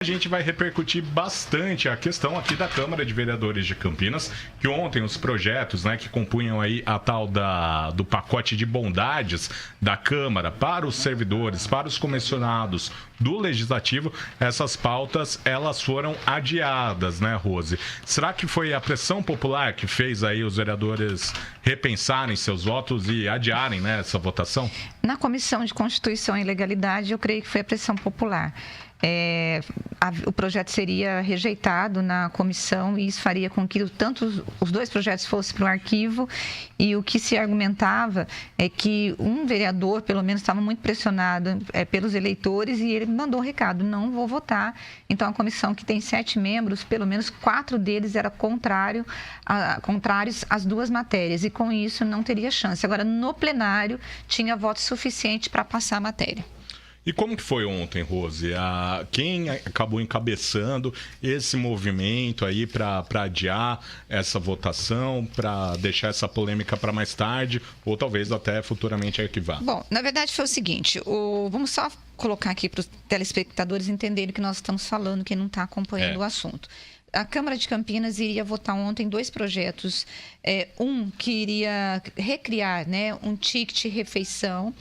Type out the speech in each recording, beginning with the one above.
gente vai repercutir bastante a questão aqui da Câmara de Vereadores de Campinas, que ontem os projetos, né, que compunham aí a tal do pacote de bondades da Câmara para os servidores, para os comissionados do Legislativo, essas pautas, elas foram adiadas, né, Rose? Será que foi a pressão popular que fez aí os vereadores repensarem seus votos e adiarem, né, essa votação? Na Comissão de Constituição e Legalidade, eu creio que foi a pressão popular. O projeto seria rejeitado na comissão e isso faria com que tanto os dois projetos fossem para o arquivo, e o que se argumentava é que um vereador, pelo menos, estava muito pressionado pelos eleitores e ele mandou um recado: não vou votar. Então, a comissão, que tem 7 membros, pelo menos 4 deles eram contrários às duas matérias, e com isso não teria chance. Agora, no plenário, tinha voto suficiente para passar a matéria. E como que foi ontem, Rose? Quem acabou encabeçando esse movimento aí para adiar essa votação, para deixar essa polêmica para mais tarde, ou talvez até futuramente arquivar? Bom, na verdade foi o seguinte, vamos só colocar aqui para os telespectadores entenderem o que nós estamos falando, quem não está acompanhando o assunto. A Câmara de Campinas iria votar ontem 2 projetos. Um que iria recriar, né, um ticket refeição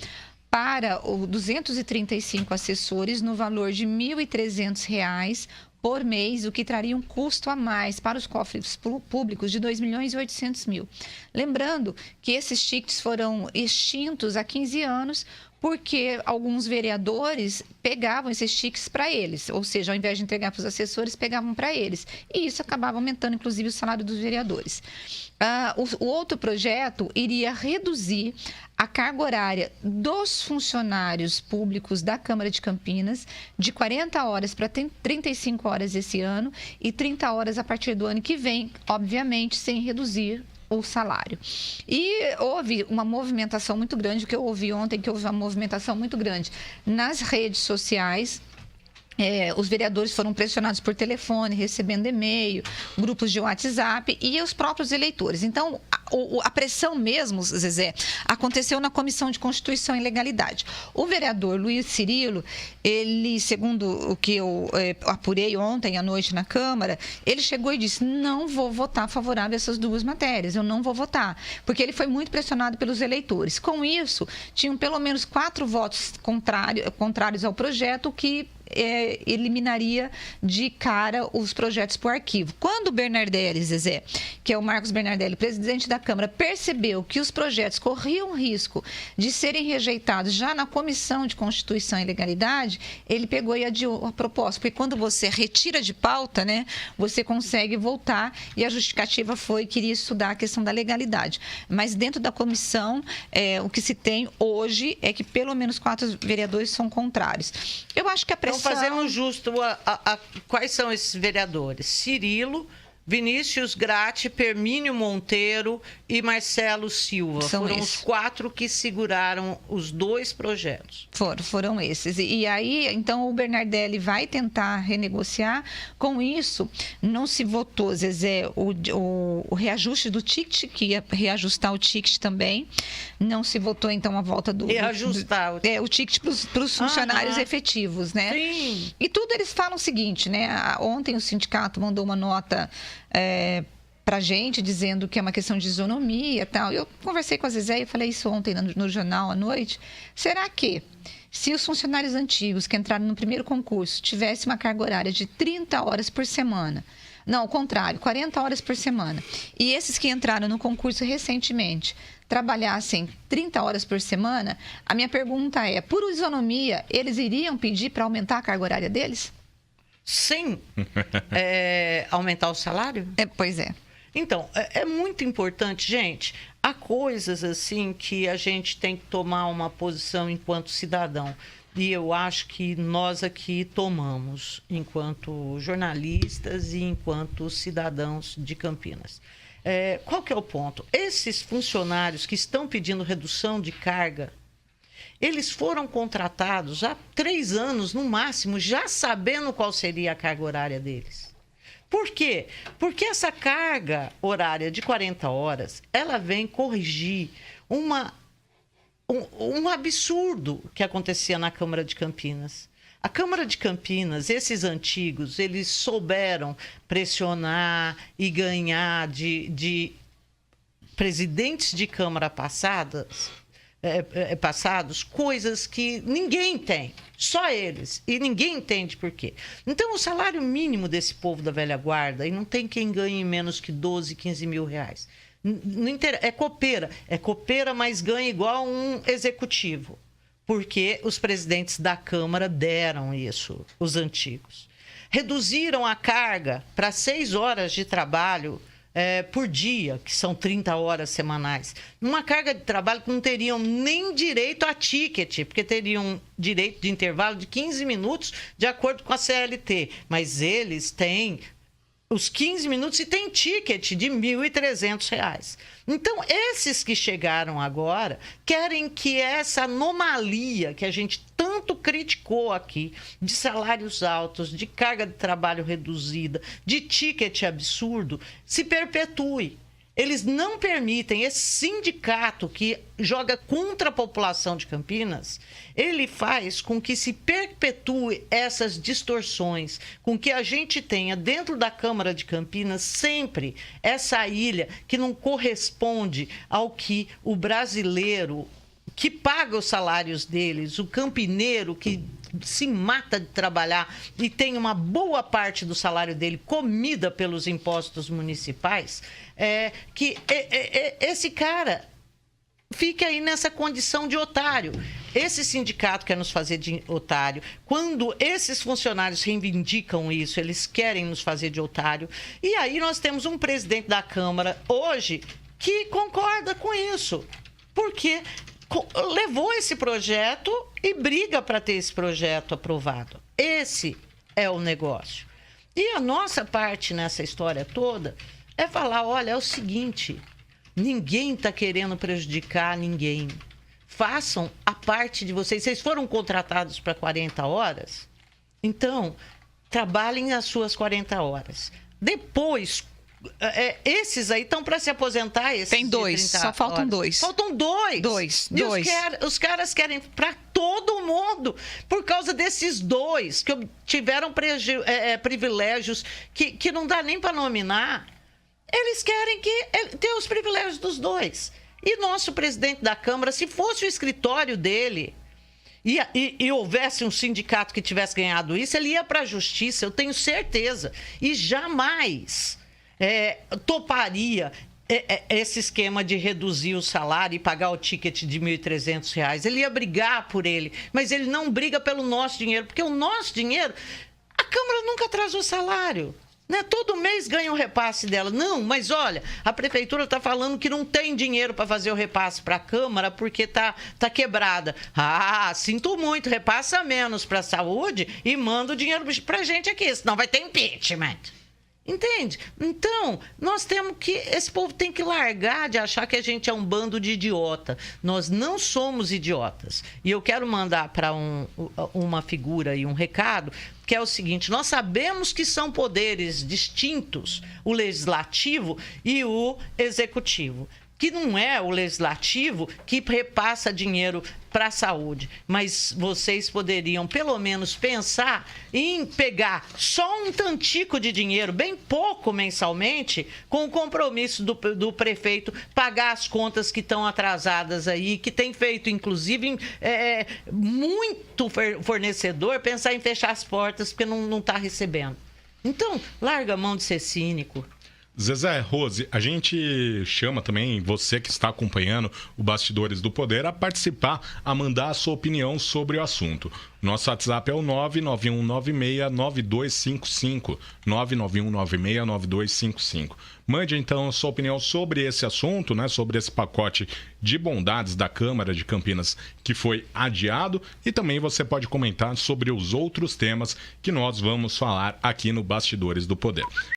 para 235 assessores no valor de R$ 1.300 por mês, o que traria um custo a mais para os cofres públicos de 2.800.000. Lembrando que esses tickets foram extintos há 15 anos, porque alguns vereadores pegavam esses tickets para eles, ou seja, ao invés de entregar para os assessores, pegavam para eles. E isso acabava aumentando, inclusive, o salário dos vereadores. O outro projeto iria reduzir a carga horária dos funcionários públicos da Câmara de Campinas de 40 horas para 35 horas esse ano e 30 horas a partir do ano que vem, obviamente sem reduzir o salário. E houve uma movimentação muito grande, o que eu ouvi ontem, que houve uma movimentação muito grande nas redes sociais. Os vereadores foram pressionados por telefone, recebendo e-mail, grupos de WhatsApp e os próprios eleitores. Então, a pressão mesmo, Zezé, aconteceu na Comissão de Constituição e Legalidade. O vereador Luiz Cirilo, ele, segundo o que eu apurei ontem à noite na Câmara, ele chegou e disse: não vou votar favorável a essas 2 matérias, eu não vou votar, porque ele foi muito pressionado pelos eleitores. Com isso, tinham pelo menos 4 votos contrários ao projeto, que eliminaria de cara os projetos para o arquivo. Quando o Bernardelli, Zezé, que é o Marcos Bernardelli, presidente da Câmara, percebeu que os projetos corriam risco de serem rejeitados já na Comissão de Constituição e Legalidade, ele pegou e adiou a proposta, porque quando você retira de pauta, né, você consegue voltar, e a justificativa foi que queria estudar a questão da legalidade. Mas dentro da comissão, o que se tem hoje é que pelo menos 4 vereadores são contrários. Eu acho que a pressão... Então, fazemos justo quais são esses vereadores? Cirilo, Vinícius Gratti, Permínio Monteiro e Marcelo Silva. Foram os 4 que seguraram os 2 projetos. Foram esses. E aí, então, o Bernardelli vai tentar renegociar. Com isso, não se votou, Zezé, o reajuste do ticket, que ia reajustar o ticket também. Não se votou, então, a volta do... Reajustar. O ticket para os funcionários efetivos, né? Sim. E tudo eles falam o seguinte, né? Ontem o sindicato mandou uma nota... para a gente, dizendo que é uma questão de isonomia e tal. Eu conversei com a Zezé e falei isso ontem no jornal à noite. Será que, se os funcionários antigos que entraram no primeiro concurso tivessem uma carga horária de 30 horas por semana, não, ao contrário, 40 horas por semana, e esses que entraram no concurso recentemente trabalhassem 30 horas por semana, a minha pergunta é, por isonomia, eles iriam pedir para aumentar a carga horária deles? Sem aumentar o salário? Pois é. Então, é muito importante, gente. Há coisas assim que a gente tem que tomar uma posição enquanto cidadão. E eu acho que nós aqui tomamos, enquanto jornalistas e enquanto cidadãos de Campinas. Qual que é o ponto? Esses funcionários que estão pedindo redução de carga, eles foram contratados há 3 anos, no máximo, já sabendo qual seria a carga horária deles. Por quê? Porque essa carga horária de 40 horas, ela vem corrigir um absurdo que acontecia na Câmara de Campinas. A Câmara de Campinas, esses antigos, eles souberam pressionar e ganhar de presidentes de Câmara passados coisas que ninguém tem, só eles, e ninguém entende por quê. Então, o salário mínimo desse povo da velha guarda, e não tem quem ganhe menos que 12, 15 mil reais. É copeira, mas ganha igual um executivo, porque os presidentes da Câmara deram isso, os antigos. Reduziram a carga para 6 horas de trabalho por dia, que são 30 horas semanais. Numa carga de trabalho que não teriam nem direito a ticket, porque teriam direito de intervalo de 15 minutos, de acordo com a CLT. Mas eles têm os 15 minutos e tem ticket de R$ 1.300. Então, esses que chegaram agora querem que essa anomalia que a gente tanto criticou aqui, de salários altos, de carga de trabalho reduzida, de ticket absurdo, se perpetue. Eles não permitem, esse sindicato que joga contra a população de Campinas, ele faz com que se perpetue essas distorções, com que a gente tenha dentro da Câmara de Campinas sempre essa ilha que não corresponde ao que o brasileiro que paga os salários deles, o campineiro que se mata de trabalhar e tem uma boa parte do salário dele comida pelos impostos municipais, esse cara fica aí nessa condição de otário. Esse sindicato quer nos fazer de otário. Quando esses funcionários reivindicam isso, eles querem nos fazer de otário. E aí nós temos um presidente da Câmara hoje que concorda com isso, porque levou esse projeto e briga para ter esse projeto aprovado. Esse é o negócio. E a nossa parte nessa história toda é falar, olha, é o seguinte, ninguém está querendo prejudicar ninguém. Façam a parte de vocês. Vocês foram contratados para 40 horas? Então, trabalhem as suas 40 horas. Depois, esses aí estão para se aposentar. Esses tem 2, só faltam horas. 2. Faltam 2. 2. Os caras querem para todo mundo, por causa desses 2 que tiveram privilégios que não dá nem para nominar. Eles querem ter os privilégios dos 2. E nosso presidente da Câmara, se fosse o escritório dele e houvesse um sindicato que tivesse ganhado isso, ele ia para a justiça, eu tenho certeza. E jamais toparia esse esquema de reduzir o salário e pagar o ticket de R$ 1.300. Ele ia brigar por ele, mas ele não briga pelo nosso dinheiro, porque o nosso dinheiro, a Câmara nunca atrasou salário. Né? Todo mês ganha um repasse dela. Não, mas olha, a prefeitura está falando que não tem dinheiro para fazer o repasse para a Câmara porque tá quebrada. Ah, sinto muito, repassa menos para a saúde e manda o dinheiro para a gente aqui, senão vai ter impeachment. Entende? Então, nós temos que... Esse povo tem que largar de achar que a gente é um bando de idiota. Nós não somos idiotas. E eu quero mandar para uma figura e um recado, que é o seguinte, nós sabemos que são poderes distintos, o legislativo e o executivo. Que não é o legislativo que repassa dinheiro para a saúde, mas vocês poderiam pelo menos pensar em pegar só um tantico de dinheiro, bem pouco mensalmente, com o compromisso do prefeito pagar as contas que estão atrasadas aí, que tem feito inclusive muito fornecedor pensar em fechar as portas porque não está recebendo. Então, larga a mão de ser cínico. Zezé, Rose, a gente chama também você que está acompanhando o Bastidores do Poder a participar, a mandar a sua opinião sobre o assunto. Nosso WhatsApp é o 991969255, 991969255. Mande então a sua opinião sobre esse assunto, né, sobre esse pacote de bondades da Câmara de Campinas que foi adiado, e também você pode comentar sobre os outros temas que nós vamos falar aqui no Bastidores do Poder.